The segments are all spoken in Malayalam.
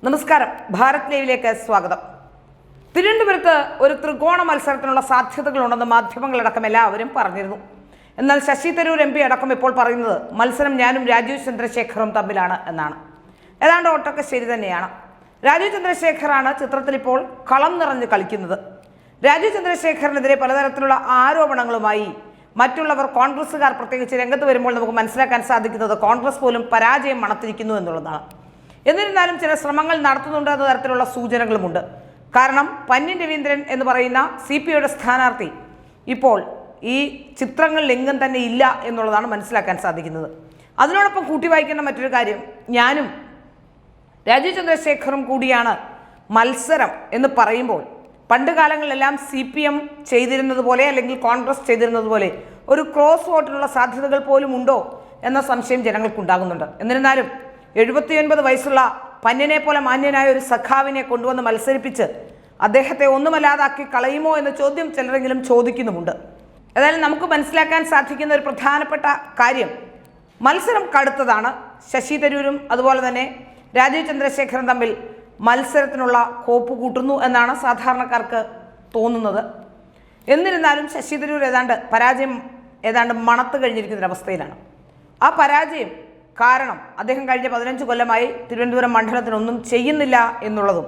നമസ്കാരം, ഭാരത് ലൈവിലേക്ക് സ്വാഗതം. തിരുവനന്തപുരത്ത് ഒരു ത്രികോണ മത്സരത്തിനുള്ള സാധ്യതകളുണ്ടെന്ന് മാധ്യമങ്ങളടക്കം എല്ലാവരും പറഞ്ഞിരുന്നു. എന്നാൽ ശശി തരൂർ MP അടക്കം ഇപ്പോൾ പറയുന്നത് മത്സരം ഞാനും രാജീവ് ചന്ദ്രശേഖറും തമ്മിലാണ് എന്നാണ്. ഏതാണ്ട് ഒട്ടൊക്കെ ശരി തന്നെയാണ്. രാജീവ് ചന്ദ്രശേഖറാണ് ചിത്രത്തിൽ ഇപ്പോൾ കളം നിറഞ്ഞ് കളിക്കുന്നത്. രാജീവ് ചന്ദ്രശേഖറിനെതിരെ പലതരത്തിലുള്ള ആരോപണങ്ങളുമായി മറ്റുള്ളവർ, കോൺഗ്രസ്സുകാർ പ്രത്യേകിച്ച് രംഗത്ത് വരുമ്പോൾ നമുക്ക് മനസ്സിലാക്കാൻ സാധിക്കുന്നത് കോൺഗ്രസ് പോലും പരാജയം മണത്തിരിക്കുന്നു എന്നുള്ളതാണ്. എന്നിരുന്നാലും ചില ശ്രമങ്ങൾ നടത്തുന്നുണ്ട് എന്ന തരത്തിലുള്ള സൂചനകളുമുണ്ട്. കാരണം പന്ന്യൻ രവീന്ദ്രൻ എന്ന് പറയുന്ന CPIയുടെ സ്ഥാനാർത്ഥി ഇപ്പോൾ ഈ ചിത്രങ്ങളിലെങ്ങും തന്നെ ഇല്ല എന്നുള്ളതാണ് മനസ്സിലാക്കാൻ സാധിക്കുന്നത്. അതിനോടൊപ്പം കൂട്ടി വായിക്കേണ്ട മറ്റൊരു കാര്യം, ഞാനും രാജീവ് ചന്ദ്രശേഖറും കൂടിയാണ് മത്സരം എന്ന് പറയുമ്പോൾ പണ്ട് കാലങ്ങളിലെല്ലാം CPM ചെയ്തിരുന്നത് പോലെ അല്ലെങ്കിൽ കോൺഗ്രസ് ചെയ്തിരുന്നത് പോലെ ഒരു ക്രോസ് വോട്ടിനുള്ള സാധ്യതകൾ പോലും ഉണ്ടോ എന്ന സംശയം ജനങ്ങൾക്കുണ്ടാകുന്നുണ്ട്. എന്നിരുന്നാലും 79 വയസ്സുള്ള പന്ന്യനെ പോലെ മാന്യനായ ഒരു സഖാവിനെ കൊണ്ടുവന്ന് മത്സരിപ്പിച്ച് അദ്ദേഹത്തെ ഒന്നുമല്ലാതാക്കി കളയുമോ എന്ന ചോദ്യം ചിലരെങ്കിലും ചോദിക്കുന്നുമുണ്ട്. ഏതായാലും നമുക്ക് മനസ്സിലാക്കാൻ സാധിക്കുന്ന ഒരു പ്രധാനപ്പെട്ട കാര്യം, മത്സരം കടുത്തതാണ്. ശശി തരൂരും അതുപോലെ തന്നെ രാജീവ് ചന്ദ്രശേഖറും തമ്മിൽ മത്സരത്തിനുള്ള കോപ്പ് കൂട്ടുന്നു എന്നാണ് സാധാരണക്കാർക്ക് തോന്നുന്നത്. എന്നിരുന്നാലും ശശി തരൂർ പരാജയം മണത്ത് കഴിഞ്ഞിരിക്കുന്നൊരവസ്ഥയിലാണ്. ആ പരാജയം കാരണം അദ്ദേഹം കഴിഞ്ഞ 15 കൊല്ലമായി തിരുവനന്തപുരം മണ്ഡലത്തിനൊന്നും ചെയ്യുന്നില്ല എന്നുള്ളതും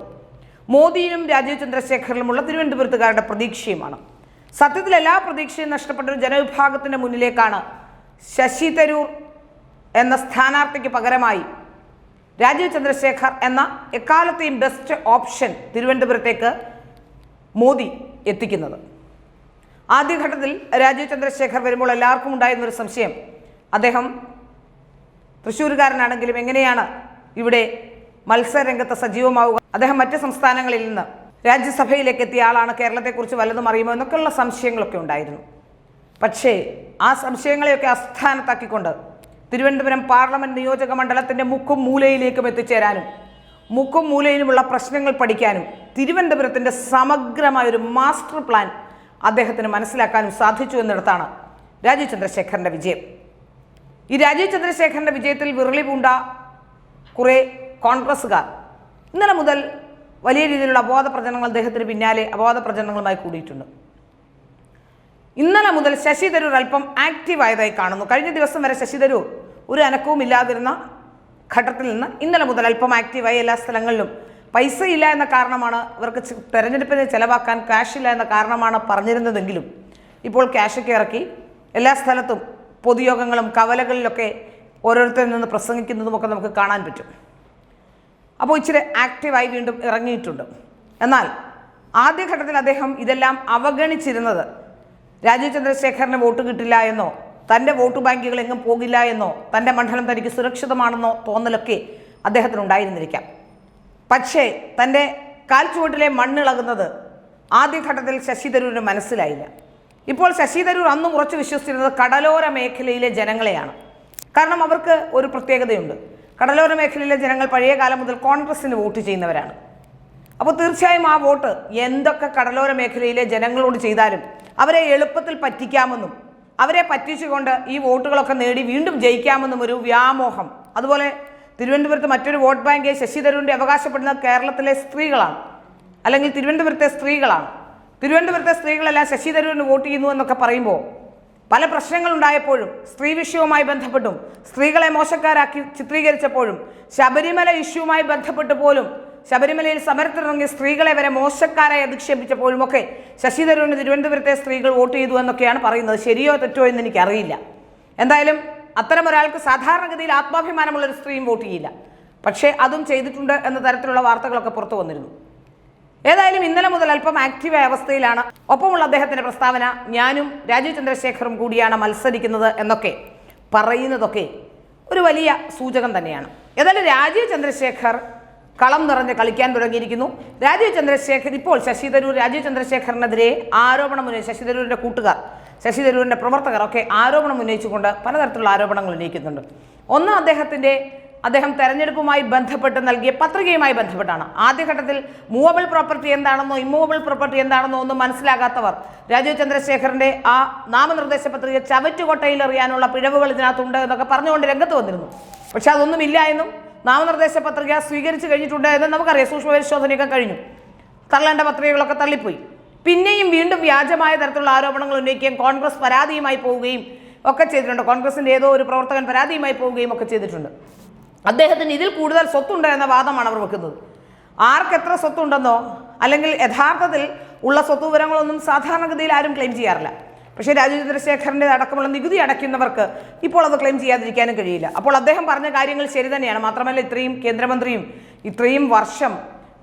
മോദിയിലും രാജീവ് ചന്ദ്രശേഖറിലുമുള്ള തിരുവനന്തപുരത്തുകാരുടെ പ്രതീക്ഷയുമാണ്. സത്യത്തിൽ എല്ലാ പ്രതീക്ഷയും നഷ്ടപ്പെട്ട ഒരു ജനവിഭാഗത്തിൻ്റെ മുന്നിലേക്കാണ് ശശി തരൂർ എന്ന സ്ഥാനാർത്ഥിക്ക് പകരമായി രാജീവ് ചന്ദ്രശേഖർ എന്ന എക്കാലത്തെയും ബെസ്റ്റ് ഓപ്ഷൻ തിരുവനന്തപുരത്തേക്ക് മോദി എത്തിക്കുന്നത്. ആദ്യഘട്ടത്തിൽ രാജീവ് ചന്ദ്രശേഖർ വരുമ്പോൾ എല്ലാവർക്കും ഉണ്ടായിരുന്നൊരു സംശയം, അദ്ദേഹം തൃശ്ശൂരുകാരനാണെങ്കിലും എങ്ങനെയാണ് ഇവിടെ മത്സരരംഗത്ത് സജീവമാവുക? അദ്ദേഹം മറ്റ് സംസ്ഥാനങ്ങളിൽ നിന്ന് രാജ്യസഭയിലേക്ക് എത്തിയ ആളാണ്, കേരളത്തെക്കുറിച്ച് വല്ലതും അറിയുമോ എന്നൊക്കെയുള്ള സംശയങ്ങളൊക്കെ ഉണ്ടായിരുന്നു. പക്ഷേ ആ സംശയങ്ങളെയൊക്കെ അസ്ഥാനത്താക്കിക്കൊണ്ട് തിരുവനന്തപുരം പാർലമെന്റ് നിയോജക മണ്ഡലത്തിൻ്റെ മുക്കും മൂലയിലേക്കും എത്തിച്ചേരാനും മുക്കും മൂലയിലുമുള്ള പ്രശ്നങ്ങൾ പഠിക്കാനും തിരുവനന്തപുരത്തിൻ്റെ സമഗ്രമായൊരു മാസ്റ്റർ പ്ലാൻ അദ്ദേഹത്തിന് മനസ്സിലാക്കാനും സാധിച്ചു എന്നിടത്താണ് രാജീവ് ചന്ദ്രശേഖറിൻ്റെ വിജയം. ഈ രാജീവ് ചന്ദ്രശേഖറിൻ്റെ വിജയത്തിൽ വിറളി പൂണ്ട കുറേ കോൺഗ്രസ്സുകാർ ഇന്നലെ മുതൽ വലിയ രീതിയിലുള്ള അപവാദ പ്രചരണങ്ങൾ അദ്ദേഹത്തിന് പിന്നാലെ അപവാദ പ്രചരണങ്ങളുമായി കൂടിയിട്ടുണ്ട്. ഇന്നലെ മുതൽ ശശി തരൂർ അല്പം ആക്റ്റീവായതായി കാണുന്നു. കഴിഞ്ഞ ദിവസം വരെ ശശി തരൂർ ഒരു അനക്കവും ഇല്ലാതിരുന്ന ഘട്ടത്തിൽ നിന്ന് ഇന്നലെ മുതൽ അല്പം ആക്റ്റീവായി. എല്ലാ സ്ഥലങ്ങളിലും പൈസ ഇല്ല എന്ന കാരണമാണ്, ഇവർക്ക് തെരഞ്ഞെടുപ്പിന് ചിലവാക്കാൻ ക്യാഷില്ല എന്ന കാരണമാണ് പറഞ്ഞിരുന്നതെങ്കിലും ഇപ്പോൾ ക്യാഷൊക്കെ ഇറക്കി എല്ലാ സ്ഥലത്തും പൊതുയോഗങ്ങളും കവലകളിലൊക്കെ ഓരോരുത്തരിൽ നിന്ന് പ്രസംഗിക്കുന്നതുമൊക്കെ നമുക്ക് കാണാൻ പറ്റും. അപ്പോൾ ഇച്ചിരി ആക്റ്റീവായി വീണ്ടും ഇറങ്ങിയിട്ടുണ്ട്. എന്നാൽ ആദ്യഘട്ടത്തിൽ അദ്ദേഹം ഇതെല്ലാം അവഗണിച്ചിരുന്നത് രാജീവ് ചന്ദ്രശേഖറിന് വോട്ട് കിട്ടില്ല എന്നോ തൻ്റെ വോട്ട് ബാങ്കുകൾ എങ്ങും പോകില്ല എന്നോ തൻ്റെ മണ്ഡലം തനിക്ക് സുരക്ഷിതമാണെന്നോ തോന്നലൊക്കെ അദ്ദേഹത്തിനുണ്ടായിരുന്നിരിക്കാം. പക്ഷേ തൻ്റെ കാൽച്ചുവട്ടിലെ മണ്ണിളകുന്നത് ആദ്യഘട്ടത്തിൽ ശശി തരൂരിന് മനസ്സിലായില്ല. ഇപ്പോൾ ശശി തരൂർ അന്നും ഉറച്ചു വിശ്വസിച്ചിരുന്നത് കടലോര മേഖലയിലെ ജനങ്ങളെയാണ്. കാരണം അവർക്ക് ഒരു പ്രത്യേകതയുണ്ട്, കടലോര മേഖലയിലെ ജനങ്ങൾ പഴയ കാലം മുതൽ കോൺഗ്രസിന് വോട്ട് ചെയ്യുന്നവരാണ്. അപ്പോൾ തീർച്ചയായും ആ വോട്ട് എന്തൊക്കെ കടലോര മേഖലയിലെ ജനങ്ങളോട് ചെയ്താലും അവരെ എളുപ്പത്തിൽ പറ്റിക്കാമെന്നും അവരെ പറ്റിച്ചുകൊണ്ട് ഈ വോട്ടുകളൊക്കെ നേടി വീണ്ടും ജയിക്കാമെന്നും ഒരു വ്യാമോഹം. അതുപോലെ തിരുവനന്തപുരത്ത് മറ്റൊരു വോട്ട് ബാങ്ക് ശശി തരൂരിൻ്റെ അവകാശപ്പെടുന്നത് കേരളത്തിലെ സ്ത്രീകളാണ്, അല്ലെങ്കിൽ തിരുവനന്തപുരത്തെ സ്ത്രീകളാണ്. തിരുവനന്തപുരത്തെ സ്ത്രീകളെല്ലാം ശശി തരൂരിന് വോട്ട് ചെയ്യുന്നു എന്നൊക്കെ പറയുമ്പോൾ പല പ്രശ്നങ്ങളുണ്ടായപ്പോഴും സ്ത്രീ വിഷയവുമായി ബന്ധപ്പെട്ടും സ്ത്രീകളെ മോശക്കാരാക്കി ചിത്രീകരിച്ചപ്പോഴും ശബരിമല ഇഷ്യൂവുമായി ബന്ധപ്പെട്ട് പോലും ശബരിമലയിൽ സമരത്തിനിറങ്ങിയ സ്ത്രീകളെ വരെ മോശക്കാരായി അധിക്ഷേപിച്ചപ്പോഴും ഒക്കെ ശശി തരൂരിന് തിരുവനന്തപുരത്തെ സ്ത്രീകൾ വോട്ട് ചെയ്തു എന്നൊക്കെയാണ് പറയുന്നത്. ശരിയോ തെറ്റോ എന്ന് എനിക്കറിയില്ല. എന്തായാലും അത്തരം ഒരാൾക്ക് സാധാരണഗതിയിൽ ആത്മാഭിമാനമുള്ളൊരു സ്ത്രീയും വോട്ട് ചെയ്യില്ല. പക്ഷേ അതും ചെയ്തിട്ടുണ്ട് എന്ന തരത്തിലുള്ള വാർത്തകളൊക്കെ പുറത്തു വന്നിരുന്നു. ഏതായാലും ഇന്നലെ മുതൽ അല്പം ആക്റ്റീവായ അവസ്ഥയിലാണ്. ഒപ്പമുള്ള അദ്ദേഹത്തിൻ്റെ പ്രസ്താവന, ഞാനും രാജീവ് ചന്ദ്രശേഖറും കൂടിയാണ് മത്സരിക്കുന്നത് എന്നൊക്കെ പറയുന്നതൊക്കെ ഒരു വലിയ സൂചകം തന്നെയാണ്. ഏതായാലും രാജീവ് ചന്ദ്രശേഖർ കളം നിറഞ്ഞ് കളിക്കാൻ തുടങ്ങിയിരിക്കുന്നു. രാജീവ് ചന്ദ്രശേഖർ ഇപ്പോൾ ശശി തരൂർ രാജീവ് ചന്ദ്രശേഖറിനെതിരെ ആരോപണം ഉന്നയിച്ച് ശശി തരൂരിൻ്റെ കൂട്ടുകാർ, ശശി തരൂരിൻ്റെ പ്രവർത്തകർ ഒക്കെ ആരോപണം ഉന്നയിച്ചുകൊണ്ട് പലതരത്തിലുള്ള ആരോപണങ്ങൾ ഉന്നയിക്കുന്നുണ്ട്. ഒന്ന്, അദ്ദേഹം തെരഞ്ഞെടുപ്പുമായി ബന്ധപ്പെട്ട് നൽകിയ പത്രികയുമായി ബന്ധപ്പെട്ടാണ്. ആദ്യഘട്ടത്തിൽ മൂവബിൾ പ്രോപ്പർട്ടി എന്താണെന്നോ ഇമ്മൂവബിൾ പ്രോപ്പർട്ടി എന്താണെന്നോ ഒന്നും മനസ്സിലാകാത്തവർ രാജീവ് ചന്ദ്രശേഖറിൻ്റെ ആ നാമനിർദ്ദേശ പത്രിക ചവറ്റുകൊട്ടയിൽ എറിയാനുള്ള പിഴവുകൾ ഇതിനകത്തുണ്ട് എന്നൊക്കെ പറഞ്ഞുകൊണ്ട് രംഗത്ത് വന്നിരുന്നു. പക്ഷെ അതൊന്നുമില്ല എന്നും നാമനിർദ്ദേശ പത്രിക സ്വീകരിച്ചു കഴിഞ്ഞിട്ടുണ്ട് എന്ന് നമുക്കറിയാം. സൂക്ഷ്മ പരിശോധനയൊക്കെ കഴിഞ്ഞു. തള്ളേണ്ട പത്രികകളൊക്കെ തള്ളിപ്പോയി. പിന്നെയും വീണ്ടും വ്യാജമായ തരത്തിലുള്ള ആരോപണങ്ങൾ ഉന്നയിക്കുകയും കോൺഗ്രസ് പരാതിയുമായി പോവുകയും ഒക്കെ ചെയ്തിട്ടുണ്ട്. കോൺഗ്രസിൻ്റെ ഏതോ ഒരു പ്രവർത്തകൻ പരാതിയുമായി പോവുകയും ഒക്കെ ചെയ്തിട്ടുണ്ട്. അദ്ദേഹത്തിന് ഇതിൽ കൂടുതൽ സ്വത്തുണ്ട് എന്ന വാദമാണ് അവർ വെക്കുന്നത്. ആർക്കെത്ര സ്വത്തുണ്ടെന്നോ അല്ലെങ്കിൽ യഥാർത്ഥത്തിൽ ഉള്ള സ്വത്ത് വിവരങ്ങളൊന്നും സാധാരണഗതിയിൽ ആരും ക്ലെയിം ചെയ്യാറില്ല. പക്ഷേ രാജീവ് ചന്ദ്രശേഖറിൻ്റെ അടക്കമുള്ള നികുതി അടയ്ക്കുന്നവർക്ക് ഇപ്പോൾ അത് ക്ലെയിം ചെയ്യാതിരിക്കാനും കഴിയില്ല. അപ്പോൾ അദ്ദേഹം പറഞ്ഞ കാര്യങ്ങൾ ശരി തന്നെയാണ്. മാത്രമല്ല, ഇത്രയും കേന്ദ്രമന്ത്രിയും ഇത്രയും വർഷം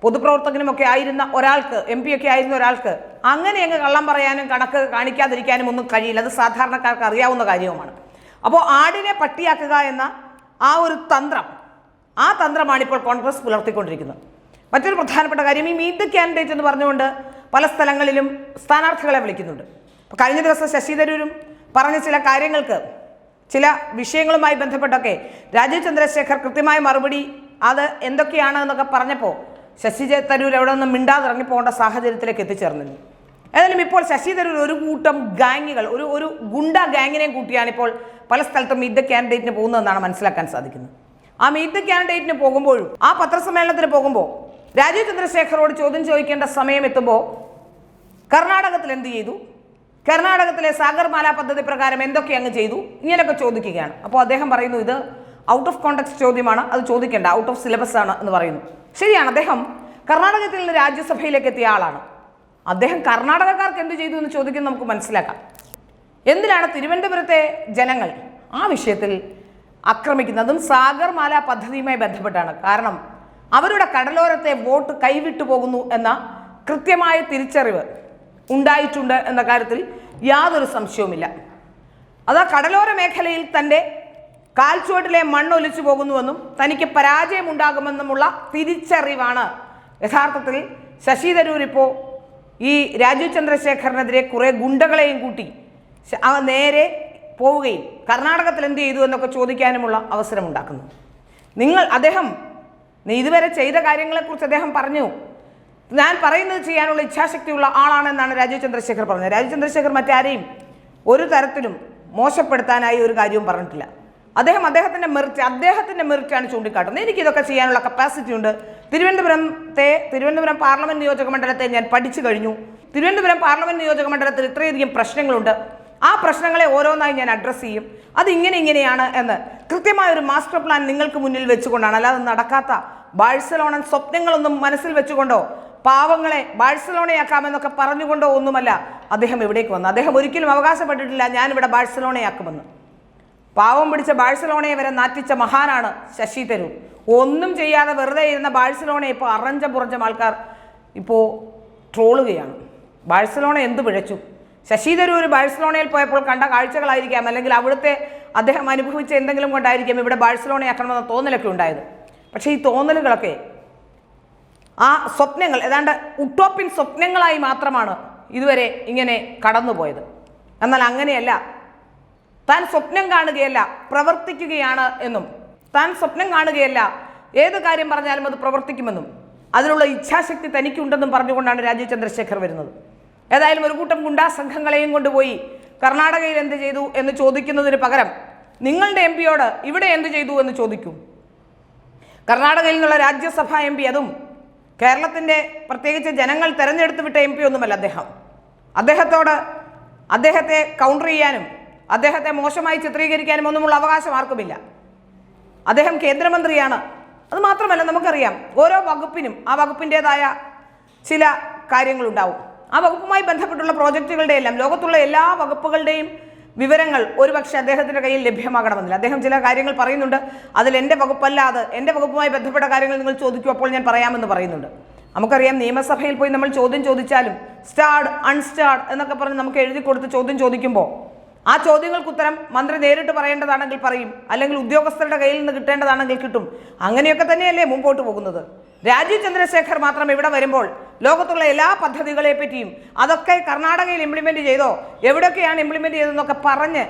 പൊതുപ്രവർത്തകനുമൊക്കെ ആയിരുന്ന ഒരാൾക്ക്, MP ഒക്കെ ആയിരുന്ന ഒരാൾക്ക് അങ്ങനെ അങ്ങ് കള്ളം പറയാനും കണക്ക് കാണിക്കാതിരിക്കാനും ഒന്നും കഴിയില്ല. അത് സാധാരണക്കാർക്ക് അറിയാവുന്ന കാര്യവുമാണ്. അപ്പോൾ ആടിനെ പട്ടിയാക്കുക എന്ന ആ ഒരു തന്ത്രം, ആ തന്ത്രമാണ് ഇപ്പോൾ കോൺഗ്രസ് പുലർത്തിക്കൊണ്ടിരിക്കുന്നത്. മറ്റൊരു പ്രധാനപ്പെട്ട കാര്യം, ഈ മീറ്റ് ദ കാൻഡിഡേറ്റ് എന്ന് പറഞ്ഞുകൊണ്ട് പല സ്ഥലങ്ങളിലും സ്ഥാനാർത്ഥികളെ വിളിക്കുന്നുണ്ട്. കഴിഞ്ഞ ദിവസം ശശി തരൂരും പറഞ്ഞ ചില കാര്യങ്ങൾക്ക്, ചില വിഷയങ്ങളുമായി ബന്ധപ്പെട്ടൊക്കെ രാജീവ് ചന്ദ്രശേഖർ കൃത്യമായ മറുപടി അത് എന്തൊക്കെയാണ് എന്നൊക്കെ പറഞ്ഞപ്പോൾ ശശി തരൂർ എവിടെ നിന്നും മിണ്ടാതിറങ്ങിപ്പോകേണ്ട സാഹചര്യത്തിലേക്ക് എത്തിച്ചേർന്നിരുന്നു. ഏതായാലും ഇപ്പോൾ ശശി തരൂർ ഒരു കൂട്ടം ഗാങ്ങുകൾ, ഒരു ഗുണ്ട ഗാങ്ങിനെയും കൂട്ടിയാണ് ഇപ്പോൾ പല സ്ഥലത്തും മീറ്റ് ദ കാൻഡിഡേറ്റിന് പോകുന്നതെന്നാണ് മനസ്സിലാക്കാൻ സാധിക്കുന്നത്. ആ മീറ്റ് ദ കാൻഡിഡേറ്റിന് പോകുമ്പോഴും ആ പത്രസമ്മേളനത്തിന് പോകുമ്പോൾ രാജീവ് ചന്ദ്രശേഖറോട് ചോദ്യം ചോദിക്കേണ്ട സമയം എത്തുമ്പോൾ കർണാടകത്തിൽ എന്ത് ചെയ്തു, കർണാടകത്തിലെ സാഗർമാല പദ്ധതി പ്രകാരം എന്തൊക്കെ അങ്ങ് ചെയ്തു, ഇങ്ങനെയൊക്കെ ചോദിക്കുകയാണ്. അപ്പോൾ അദ്ദേഹം പറയുന്നു, ഇത് ഔട്ട് ഓഫ് കോണ്ടെക്സ്റ്റ് ചോദ്യമാണ്, അത് ചോദിക്കേണ്ട, ഔട്ട് ഓഫ് സിലബസ് ആണ് എന്ന് പറയുന്നു. ശരിയാണ്, അദ്ദേഹം കർണാടകത്തിൽ നിന്ന് രാജ്യസഭയിലേക്ക് എത്തിയ ആളാണ്. അദ്ദേഹം കർണാടകക്കാർക്ക് എന്ത് ചെയ്തു എന്ന് ചോദിക്കുന്നത് നമുക്ക് മനസ്സിലാക്കാം. എന്തിനാണ് തിരുവനന്തപുരത്തെ ജനങ്ങൾ ആ വിഷയത്തിൽ ആക്രമിക്കുന്നതും സാഗർമാല പദ്ധതിയുമായി ബന്ധപ്പെട്ടാണ്. കാരണം അവരുടെ കടലോരത്തെ വോട്ട് കൈവിട്ടു പോകുന്നു എന്ന കൃത്യമായ തിരിച്ചറിവ് ഉണ്ടായിട്ടുണ്ട് എന്ന കാര്യത്തിൽ യാതൊരു സംശയവുമില്ല. അത് കടലോര മേഖലയിൽ തൻ്റെ കാൽച്ചുവട്ടിലെ മണ്ണൊലിച്ചു പോകുന്നുവെന്നും തനിക്ക് പരാജയമുണ്ടാകുമെന്നുമുള്ള തിരിച്ചറിവാണ് യഥാർത്ഥത്തിൽ ശശി തരൂർ ഇപ്പോൾ ഈ രാജീവ് ചന്ദ്രശേഖറിനെതിരെ കുറേ ഗുണ്ടകളെയും കൂട്ടി നേരെ പോവുകയും കർണാടകത്തിൽ എന്ത് ചെയ്തു എന്നൊക്കെ ചോദിക്കാനുമുള്ള അവസരമുണ്ടാക്കുന്നു. അദ്ദേഹം ഇതുവരെ ചെയ്ത കാര്യങ്ങളെക്കുറിച്ച് അദ്ദേഹം പറഞ്ഞു, ഞാൻ പറയുന്നത് ചെയ്യാനുള്ള ഇച്ഛാശക്തിയുള്ള ആളാണെന്നാണ് രാജീവ് ചന്ദ്രശേഖർ പറഞ്ഞത്. രാജീവ് ചന്ദ്രശേഖർ മറ്റാരെയും ഒരു തരത്തിലും മോശപ്പെടുത്താനായി ഒരു കാര്യവും പറഞ്ഞിട്ടില്ല. അദ്ദേഹത്തിൻ്റെ മെറിറ്റാണ് ചൂണ്ടിക്കാട്ടുന്നത്. എനിക്കിതൊക്കെ ചെയ്യാനുള്ള കപ്പാസിറ്റി ഉണ്ട്. തിരുവനന്തപുരം പാർലമെന്റ് നിയോജക മണ്ഡലത്തെ ഞാൻ പഠിച്ചു കഴിഞ്ഞു. തിരുവനന്തപുരം പാർലമെന്റ് നിയോജക മണ്ഡലത്തിൽ ഇത്രയധികം പ്രശ്നങ്ങളുണ്ട്. ആ പ്രശ്നങ്ങളെ ഓരോന്നായി ഞാൻ അഡ്രസ്സ് ചെയ്യും. ഇങ്ങനെയാണ് എന്ന് കൃത്യമായ ഒരു മാസ്റ്റർ പ്ലാൻ നിങ്ങൾക്ക് മുന്നിൽ വെച്ചുകൊണ്ടാണ്, അല്ലാതെ നടക്കാത്ത ബാഴ്സലോണൻ സ്വപ്നങ്ങളൊന്നും മനസ്സിൽ വെച്ചുകൊണ്ടോ പാവങ്ങളെ ബാഴ്സലോണയാക്കാമെന്നൊക്കെ പറഞ്ഞുകൊണ്ടോ ഒന്നുമല്ല അദ്ദേഹം ഇവിടേക്ക് വന്നത്. അദ്ദേഹം ഒരിക്കലും അവകാശപ്പെട്ടിട്ടില്ല ഞാനിവിടെ ബാഴ്സലോണയാക്കുമെന്ന്. പാവം പിടിച്ച ബാഴ്സലോണയെ വരെ നാറ്റിച്ച മഹാനാണ് ശശി തരൂർ. ഒന്നും ചെയ്യാതെ വെറുതെ ഇരുന്ന ബാഴ്സലോണയെ ഇപ്പോൾ അറഞ്ചം പുറഞ്ചം ആൾക്കാർ ഇപ്പോൾ ട്രോളുകയാണ്. ബാഴ്സലോണ എന്ത് പിഴച്ചു? ശശി തരൂർ ബാഴ്സലോണയിൽ പോയപ്പോൾ കണ്ട കാഴ്ചകളായിരിക്കാം, അല്ലെങ്കിൽ അവിടുത്തെ അദ്ദേഹം അനുഭവിച്ച എന്തെങ്കിലും കൊണ്ടായിരിക്കാം ഇവിടെ ബാഴ്സലോണയാക്കണമെന്ന തോന്നലൊക്കെ ഉണ്ടായത്. പക്ഷേ ഈ തോന്നലുകളൊക്കെ ആ സ്വപ്നങ്ങൾ ഏതാണ്ട് ഉട്ടോപ്യൻ സ്വപ്നങ്ങളായി മാത്രമാണ് ഇതുവരെ ഇങ്ങനെ കടന്നുപോയത്. എന്നാൽ അങ്ങനെയല്ല, താൻ സ്വപ്നം കാണുകയല്ല പ്രവർത്തിക്കുകയാണ് എന്നും, താൻ സ്വപ്നം കാണുകയല്ല ഏത് കാര്യം പറഞ്ഞാലും അത് പ്രവർത്തിക്കുമെന്നും അതിനുള്ള ഇച്ഛാശക്തി തനിക്കുണ്ടെന്നും പറഞ്ഞുകൊണ്ടാണ് രാജീവ് ചന്ദ്രശേഖർ വരുന്നത്. ഏതായാലും ഒരു കൂട്ടം ഗുണ്ടാ സംഘങ്ങളെയും കൊണ്ടുപോയി കർണാടകയിൽ എന്ത് ചെയ്തു എന്ന് ചോദിക്കുന്നതിന് പകരം നിങ്ങളുടെ MP ഇവിടെ എന്ത് ചെയ്തു എന്ന് ചോദിക്കൂ. കർണാടകയിൽ നിന്നുള്ള രാജ്യസഭാ MP, അതും കേരളത്തിൻ്റെ പ്രത്യേകിച്ച് ജനങ്ങൾ തെരഞ്ഞെടുത്ത് വിട്ട MP ഒന്നുമല്ല അദ്ദേഹം. അദ്ദേഹത്തെ കൗണ്ടർ ചെയ്യാനും അദ്ദേഹത്തെ മോശമായി ചിത്രീകരിക്കാനും ഒന്നുമുള്ള അവകാശം ആർക്കുമില്ല. അദ്ദേഹം കേന്ദ്രമന്ത്രിയാണ്. അത് മാത്രമല്ല, നമുക്കറിയാം ഓരോ വകുപ്പിനും ആ വകുപ്പിൻ്റെതായ ചില കാര്യങ്ങളുണ്ടാവും. ആ വകുപ്പുമായി ബന്ധപ്പെട്ടുള്ള പ്രോജക്റ്റുകളുടെ എല്ലാം ലോകത്തുള്ള എല്ലാ വകുപ്പുകളുടെയും വിവരങ്ങൾ ഒരുപക്ഷെ അദ്ദേഹത്തിൻ്റെ കയ്യിൽ ലഭ്യമാകണമെന്നില്ല. അദ്ദേഹം ചില കാര്യങ്ങൾ പറയുന്നുണ്ട്, അതിൽ എൻ്റെ വകുപ്പല്ലാതെ എൻ്റെ വകുപ്പുമായി ബന്ധപ്പെട്ട കാര്യങ്ങൾ നിങ്ങൾ ചോദിക്കൂ, അപ്പോൾ ഞാൻ പറയാമെന്ന് പറയുന്നുണ്ട്. നമുക്കറിയാം നിയമസഭയിൽ പോയി നമ്മൾ ചോദ്യം ചോദിച്ചാലും സ്റ്റാർഡ് അൺസ്റ്റാർഡ് എന്നൊക്കെ പറഞ്ഞ് നമുക്ക് എഴുതി കൊടുത്ത് ചോദ്യം ചോദിക്കുമ്പോൾ ആ ചോദ്യങ്ങൾക്ക് ഉത്തരം മന്ത്രി നേരിട്ട് പറയേണ്ടതാണെങ്കിൽ പറയും, അല്ലെങ്കിൽ ഉദ്യോഗസ്ഥരുടെ കയ്യിൽ നിന്ന് കിട്ടേണ്ടതാണെങ്കിൽ കിട്ടും. അങ്ങനെയൊക്കെ തന്നെയല്ലേ മുമ്പോട്ട് പോകുന്നത്. രാജീവ് ചന്ദ്രശേഖർ മാത്രം ഇവിടെ വരുമ്പോൾ ലോകത്തുള്ള എല്ലാ പദ്ധതികളെ പറ്റിയും അതൊക്കെ കർണാടകയിൽ ഇംപ്ലിമെന്റ് ചെയ്തോ, എവിടെയൊക്കെയാണ് ഇംപ്ലിമെന്റ് ചെയ്തതെന്നൊക്കെ പറഞ്ഞ്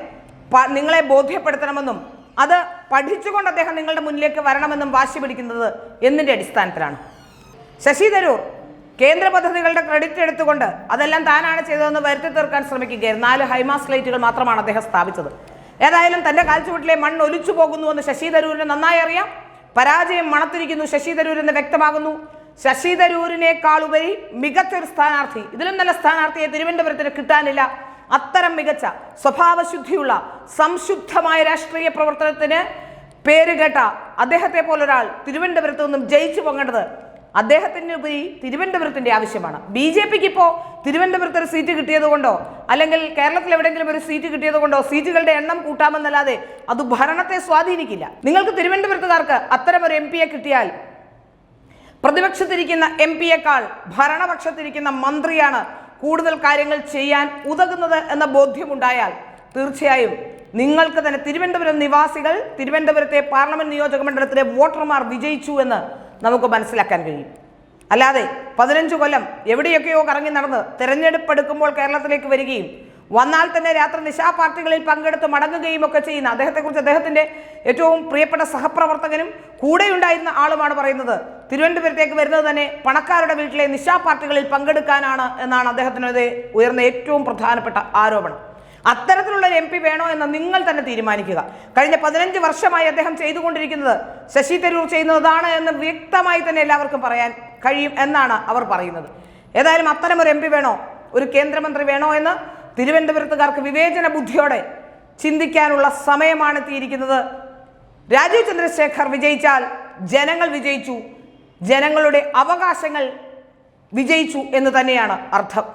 നിങ്ങളെ ബോധ്യപ്പെടുത്തണമെന്നും അത് പഠിച്ചുകൊണ്ട് അദ്ദേഹം നിങ്ങളുടെ മുന്നിലേക്ക് വരണമെന്നും വാശി പിടിക്കുന്നത് എന്തിൻ്റെ അടിസ്ഥാനത്തിലാണ്? ശശി തരൂർ കേന്ദ്ര പദ്ധതികളുടെ ക്രെഡിറ്റ് എടുത്തുകൊണ്ട് അതെല്ലാം താനാണ് ചെയ്തതെന്ന് വരുത്തി തീർക്കാൻ ശ്രമിക്കുകയായിരുന്നു. 4 ഹൈമാസ് ലൈറ്റുകൾ മാത്രമാണ് അദ്ദേഹം സ്ഥാപിച്ചത്. ഏതായാലും തൻ്റെ കാൽച്ചുവട്ടിലെ മണ്ണ് ഒലിച്ചു പോകുന്നുവെന്ന് ശശി തരൂരിന് നന്നായി അറിയാം. പരാജയം മണത്തിരിക്കുന്നു ശശി തരൂർ എന്ന് വ്യക്തമാകുന്നു. ശശി തരൂരിനേക്കാളുപരി മികച്ചൊരു സ്ഥാനാർത്ഥി, ഇതിലും നല്ല സ്ഥാനാർത്ഥിയെ തിരുവനന്തപുരത്തിന് കിട്ടാനില്ല. അത്തരം മികച്ച സ്വഭാവശുദ്ധിയുള്ള സംശുദ്ധമായ രാഷ്ട്രീയ പ്രവർത്തനത്തിന് പേരുകേട്ട അദ്ദേഹത്തെ പോലൊരാൾ തിരുവനന്തപുരത്ത് നിന്നും ജയിച്ചു പൊങ്ങേണ്ടത് അദ്ദേഹത്തിന് ഉപരി തിരുവനന്തപുരത്തിന്റെ ആവശ്യമാണ്. BJPക്ക് ഇപ്പോൾ തിരുവനന്തപുരത്ത് ഒരു സീറ്റ് കിട്ടിയത് കൊണ്ടോ അല്ലെങ്കിൽ കേരളത്തിൽ എവിടെയെങ്കിലും ഒരു സീറ്റ് കിട്ടിയത് കൊണ്ടോ സീറ്റുകളുടെ എണ്ണം കൂട്ടാമെന്നല്ലാതെ അത് ഭരണത്തെ സ്വാധീനിക്കില്ല. നിങ്ങൾക്ക് തിരുവനന്തപുരത്തുകാർക്ക് അത്തരം ഒരു MP യെ കിട്ടിയാൽ പ്രതിപക്ഷത്തിരിക്കുന്ന MP-യേക്കാൾ ഭരണപക്ഷത്തിരിക്കുന്ന മന്ത്രിയാണ് കൂടുതൽ കാര്യങ്ങൾ ചെയ്യാൻ ഉതകുന്നത് എന്ന ബോധ്യമുണ്ടായാൽ തീർച്ചയായും നിങ്ങൾക്ക് തന്നെ തിരുവനന്തപുരം നിവാസികൾ, തിരുവനന്തപുരത്തെ പാർലമെന്റ് നിയോജക മണ്ഡലത്തിലെ വോട്ടർമാർ വിജയിച്ചു എന്ന് നമുക്ക് മനസ്സിലാക്കാൻ കഴിയും. അല്ലാതെ 15 കൊല്ലം എവിടെയൊക്കെയോ കറങ്ങി നടന്ന് തെരഞ്ഞെടുപ്പ് എടുക്കുമ്പോൾ കേരളത്തിലേക്ക് വരികയും വന്നാൽ തന്നെ രാത്രി നിശാ പാർട്ടികളിൽ പങ്കെടുത്ത് മടങ്ങുകയും ഒക്കെ ചെയ്യുന്ന അദ്ദേഹത്തെക്കുറിച്ച് അദ്ദേഹത്തിന്റെ ഏറ്റവും പ്രിയപ്പെട്ട സഹപ്രവർത്തകനും കൂടെയുണ്ടായിരുന്ന ആളുമാണ് പറയുന്നത്, തിരുവനന്തപുരത്തേക്ക് വരുന്നത് തന്നെ പണക്കാരുടെ വീട്ടിലെ നിശാ പാർട്ടികളിൽ പങ്കെടുക്കാനാണ് എന്നാണ് അദ്ദേഹത്തിനെതിരെ ഉയർന്ന ഏറ്റവും പ്രധാനപ്പെട്ട ആരോപണം. അത്തരത്തിലുള്ള ഒരു MP വേണോ എന്ന് നിങ്ങൾ തന്നെ തീരുമാനിക്കുക. കഴിഞ്ഞ 15 വർഷമായി അദ്ദേഹം ചെയ്തുകൊണ്ടിരിക്കുന്നത് ശശി തരൂർ ചെയ്യുന്നതാണ് എന്ന് വ്യക്തമായി തന്നെ എല്ലാവർക്കും പറയാൻ കഴിയും എന്നാണ് അവർ പറയുന്നത്. ഏതായാലും അത്തരം ഒരു MP വേണോ, ഒരു കേന്ദ്രമന്ത്രി വേണോ എന്ന് തിരുവനന്തപുരത്തുകാർക്ക് വിവേചന ബുദ്ധിയോടെ ചിന്തിക്കാനുള്ള സമയമാണ് എത്തിയിരിക്കുന്നത്. രാജീവ് ചന്ദ്രശേഖർ വിജയിച്ചാൽ ജനങ്ങൾ വിജയിച്ചു, ജനങ്ങളുടെ അവകാശങ്ങൾ വിജയിച്ചു എന്ന് തന്നെയാണ് അർത്ഥം.